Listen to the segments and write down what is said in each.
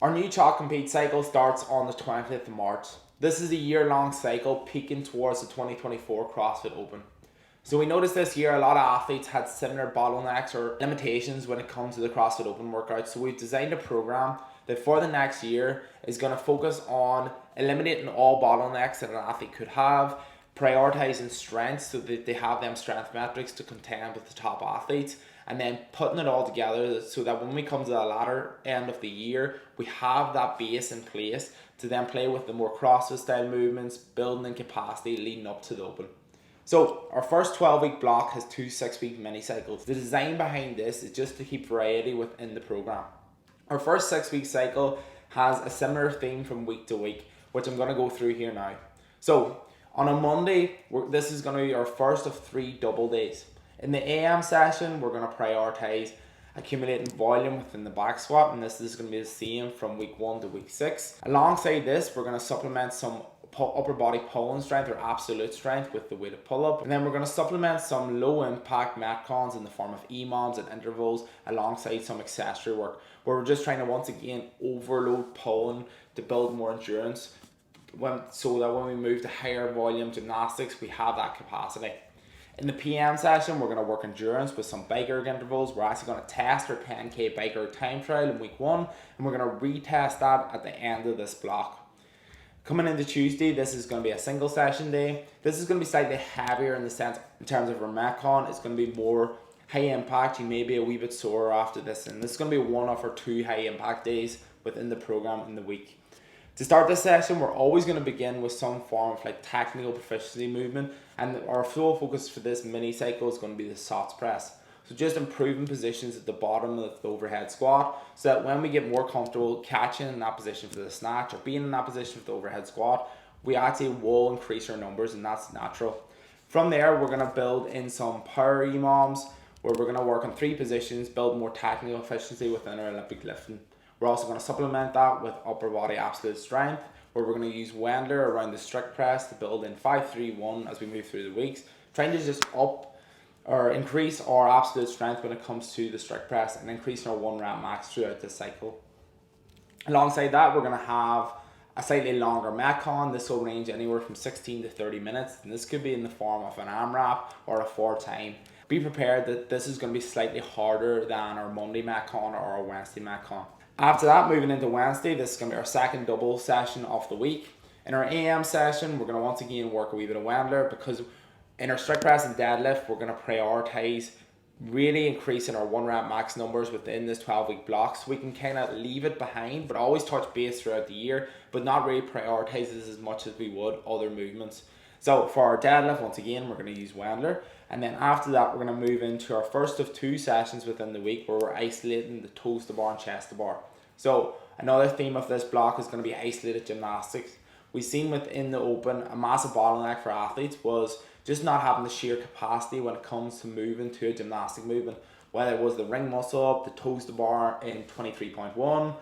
Our new Chalk Compete cycle starts on the 20th of March. This is a year-long cycle peaking towards the 2024 CrossFit Open. So we noticed this year a lot of athletes had similar bottlenecks or limitations when it comes to the CrossFit Open workout. So we've designed a program that for the next year is going to focus on eliminating all bottlenecks that an athlete could have, prioritizing strengths so that they have them strength metrics to contend with the top athletes, and then putting it all together so that when we come to the latter end of the year, we have that base in place to then play with the more CrossFit style movements, building in capacity leading up to the Open. So our first 12-week block has 2 6-week mini cycles. The design behind this is just to keep variety within the program. Our first 6-week cycle has a similar theme from week to week, which I'm going to go through here now. So on a Monday, this is going to be our first of 3 double days. In the AM session, we're going to prioritize accumulating volume within the back squat, and this is going to be the same from week 1 to week 6. Alongside this, we're going to supplement some upper body pulling strength or absolute strength with the weighted pull-up, and then we're going to supplement some low impact metcons in the form of EMOMs and intervals alongside some accessory work, where we're just trying to once again overload pulling to build more endurance, so that when we move to higher volume gymnastics, we have that capacity. In the PM session, we're going to work endurance with some bike erg intervals. We're actually going to test our 10k bike erg time trial in week 1, and we're going to retest that at the end of this block. Coming into Tuesday, this is going to be a single session day. This is going to be slightly heavier in terms of our metcon. It's going to be more high impact. You may be a wee bit sore after this, and this is going to be one of our 2 high impact days within the program in the week. To start this session, we're always going to begin with some form of technical proficiency movement, and our full focus for this mini cycle is going to be the SOTS press. So just improving positions at the bottom of the overhead squat, so that when we get more comfortable catching in that position for the snatch or being in that position for the overhead squat, we actually will increase our numbers, and that's natural. From there, we're going to build in some power EMOMs, where we're going to work on 3 positions, build more technical efficiency within our Olympic lifting. We're also going to supplement that with upper body absolute strength, where we're going to use Wendler around the strict press to build in 5-3-1 as we move through the weeks, trying to just up or increase our absolute strength when it comes to the strict press and increase our 1 rep max throughout the cycle. Alongside that, we're going to have a slightly longer metcon. This will range anywhere from 16 to 30 minutes, and this could be in the form of an AMRAP or a 4 time. Be prepared that this is going to be slightly harder than our Monday metcon or our Wednesday metcon. After that, moving into Wednesday, this is going to be our second double session of the week. In our AM session, we're going to once again work a wee bit of Wendler, because in our strict press and deadlift, we're going to prioritize really increasing our 1 rep max numbers within this 12-week block, so we can kind of leave it behind, but always touch base throughout the year, but not really prioritize this as much as we would other movements. So for our deadlift, once again, we're going to use Wendler. And then after that, we're going to move into our first of 2 sessions within the week, where we're isolating the toes to bar and chest to bar. So another theme of this block is going to be isolated gymnastics. We've seen within the Open a massive bottleneck for athletes was just not having the sheer capacity when it comes to moving to a gymnastic movement, whether it was the ring muscle up, the toes to bar in 23.1,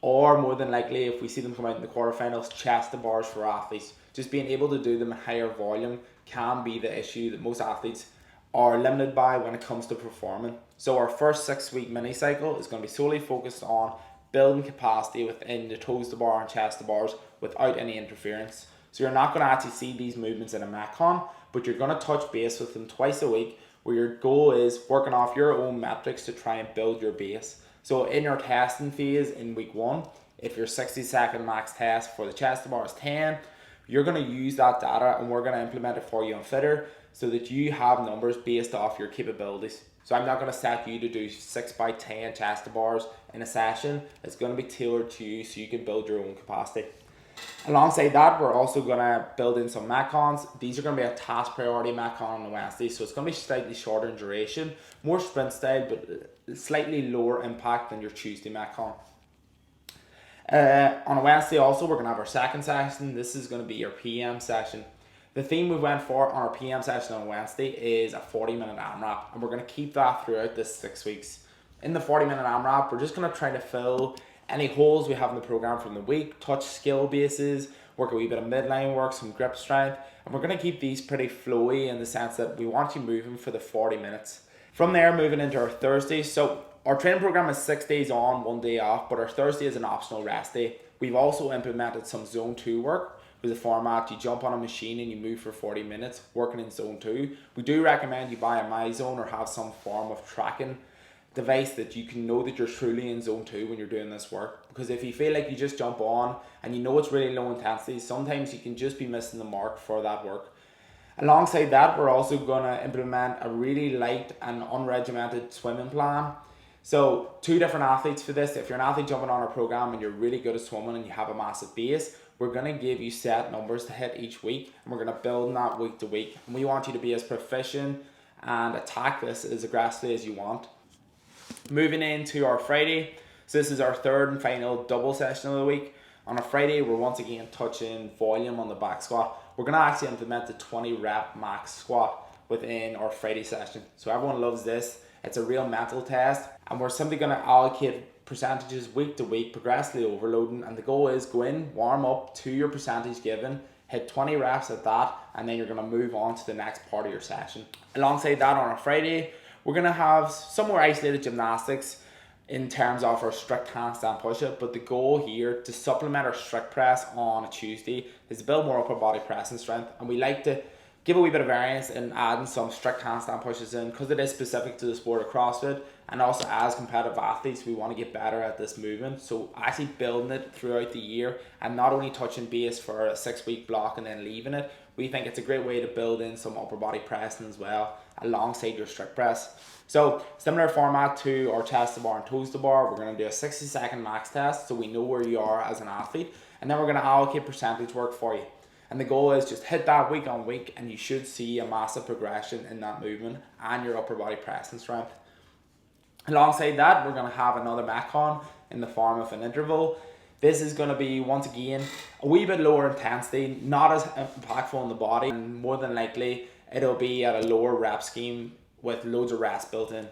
or more than likely, if we see them come out in the quarterfinals, chest to bars for athletes. Just being able to do them in higher volume can be the issue that most athletes are limited by when it comes to performing. So our first 6-week mini cycle is going to be solely focused on building capacity within the toes to bar and chest to bars without any interference. So you're not going to actually see these movements in a metcon, but you're going to touch base with them twice a week, where your goal is working off your own metrics to try and build your base. So in your testing phase in week 1, if your 60-second max test for the chest to bar is 10, you're going to use that data, and we're going to implement it for you on Fitter so that you have numbers based off your capabilities. So I'm not going to set you to do 6x10 chest to bars in a session. It's going to be tailored to you so you can build your own capacity. Alongside that, we're also going to build in some metcons. These are going to be a task priority metcon on the Wednesday, so it's going to be slightly shorter in duration, more sprint style, but slightly lower impact than your Tuesday metcon. On a Wednesday also, we're going to have our second session. This is going to be your PM session. The theme we went for on our PM session on Wednesday is a 40-minute AMRAP, and we're going to keep that throughout this 6 weeks. In the 40-minute AMRAP, we're just going to try to fill any holes we have in the program from the week, touch skill bases, work a wee bit of midline work, some grip strength, and we're going to keep these pretty flowy in the sense that we want you moving for the 40 minutes. From there, moving into our Thursday. So Our training program is 6 days on, 1 day off, but our Thursday is an optional rest day. We've also implemented some zone 2 work with the format. You jump on a machine and you move for 40 minutes working in zone 2. We do recommend you buy a MyZone or have some form of tracking device that you can know that you're truly in zone 2 when you're doing this work, because if you feel like you just jump on and you know it's really low intensity, sometimes you can just be missing the mark for that work. Alongside that, we're also going to implement a really light and unregimented swimming plan. So 2 different athletes for this. If you're an athlete jumping on our program and you're really good at swimming and you have a massive base, we're going to give you set numbers to hit each week, and we're going to build on that week to week. And we want you to be as proficient and attack this as aggressively as you want. Moving into our Friday, so this is our 3rd and final double session of the week. On a Friday, we're once again touching volume on the back squat. We're going to actually implement the 20 rep max squat within our Friday session. So everyone loves this. It's a real mental test, and we're simply going to allocate percentages week to week, progressively overloading, and the goal is go in, warm up to your percentage given, hit 20 reps at that, and then you're going to move on to the next part of your session. Alongside that, on a Friday, we're going to have some more isolated gymnastics in terms of our strict handstand push-up, but the goal here to supplement our strict press on a Tuesday is to build more upper body press and strength, and we like to give a wee bit of variance in adding some strict handstand pushes in because it is specific to the sport of CrossFit, and also as competitive athletes we want to get better at this movement, so actually building it throughout the year and not only touching base for a 6-week block and then leaving it. We think it's a great way to build in some upper body pressing as well alongside your strict press. So similar format to our chest to bar and toes to bar, we're going to do a 60-second max test so we know where you are as an athlete, and then we're going to allocate percentage work for you. And the goal is just hit that week on week and you should see a massive progression in that movement and your upper body press and strength. Alongside that, we're going to have another Metcon in the form of an interval. This is going to be, once again, a wee bit lower intensity, not as impactful on the body, and more than likely it'll be at a lower rep scheme with loads of rest built in.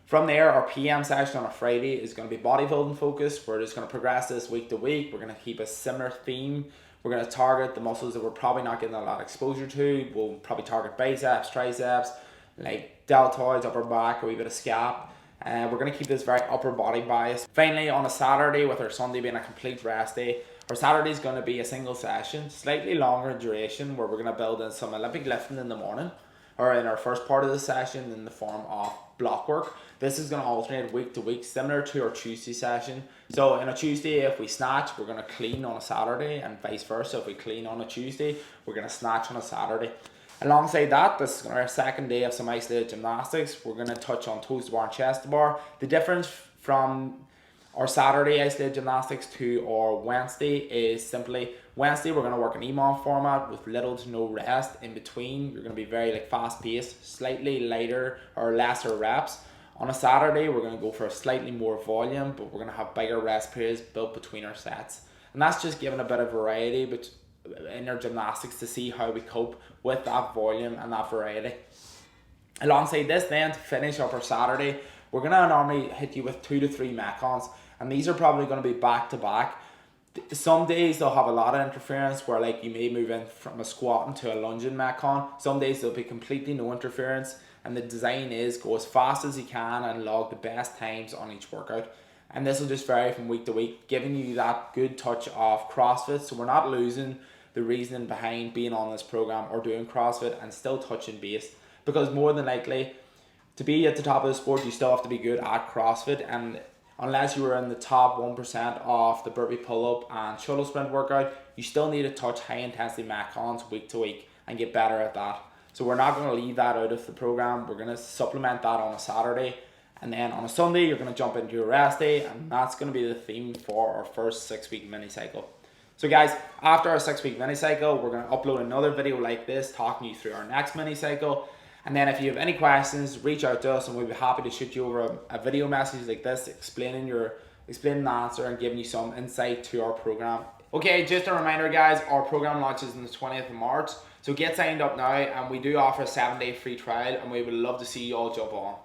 From there, our PM session on a Friday is going to be bodybuilding focused. We're just going to progress this week to week. We're going to keep a similar theme. We're going to target the muscles that we're probably not getting a lot of exposure to. We'll probably target biceps, triceps, like deltoids, upper back, a wee bit of scap. We're going to keep this very upper body bias. Finally, on a Saturday, with our Sunday being a complete rest day, our Saturday is going to be a single session, slightly longer in duration, where we're going to build in some Olympic lifting in the morning, or in our first part of the session in the form of block work. This is going to alternate week to week, similar to our Tuesday session. So on a Tuesday, if we snatch, we're going to clean on a Saturday, and vice versa. If we clean on a Tuesday, we're going to snatch on a Saturday. Alongside that, this is our 2nd day of some isolated gymnastics. We're going to touch on toes to bar and chest to bar. The difference from our Saturday isolated gymnastics to our Wednesday is simply Wednesday we're going to work an EMOM format with little to no rest in between. You're going to be very fast paced, slightly lighter or lesser reps. On a Saturday we're going to go for a slightly more volume, but we're going to have bigger rest periods built between our sets, and that's just giving a bit of variety in our gymnastics to see how we cope with that volume and that variety. Alongside this, then, to finish up our Saturday, we're going to normally hit you with 2 to 3 Metcons, and these are probably going to be back to back. Some days they'll have a lot of interference where you may move in from a squatting to a lunging Metcon. Some days there'll be completely no interference, and the design is go as fast as you can and log the best times on each workout. And this will just vary from week to week, giving you that good touch of CrossFit, so we're not losing the reasoning behind being on this program or doing CrossFit and still touching base, because more than likely to be at the top of the sport you still have to be good at CrossFit, and unless you were in the top 1% of the burpee pull-up and shuttle sprint workout, you still need to touch high intensity Metcons week to week and get better at that. So we're not going to leave that out of the program. We're going to supplement that on a Saturday, and then on a Sunday you're going to jump into your rest day, and that's going to be the theme for our first 6-week mini cycle. So guys, after our 6-week mini cycle, we're going to upload another video like this talking you through our next mini cycle. And then if you have any questions, reach out to us and we'll be happy to shoot you over a video message like this explaining the answer and giving you some insight to our program. Okay, just a reminder guys, our program launches on the 20th of March. So get signed up now, and we do offer a 7-day free trial, and we would love to see you all jump on.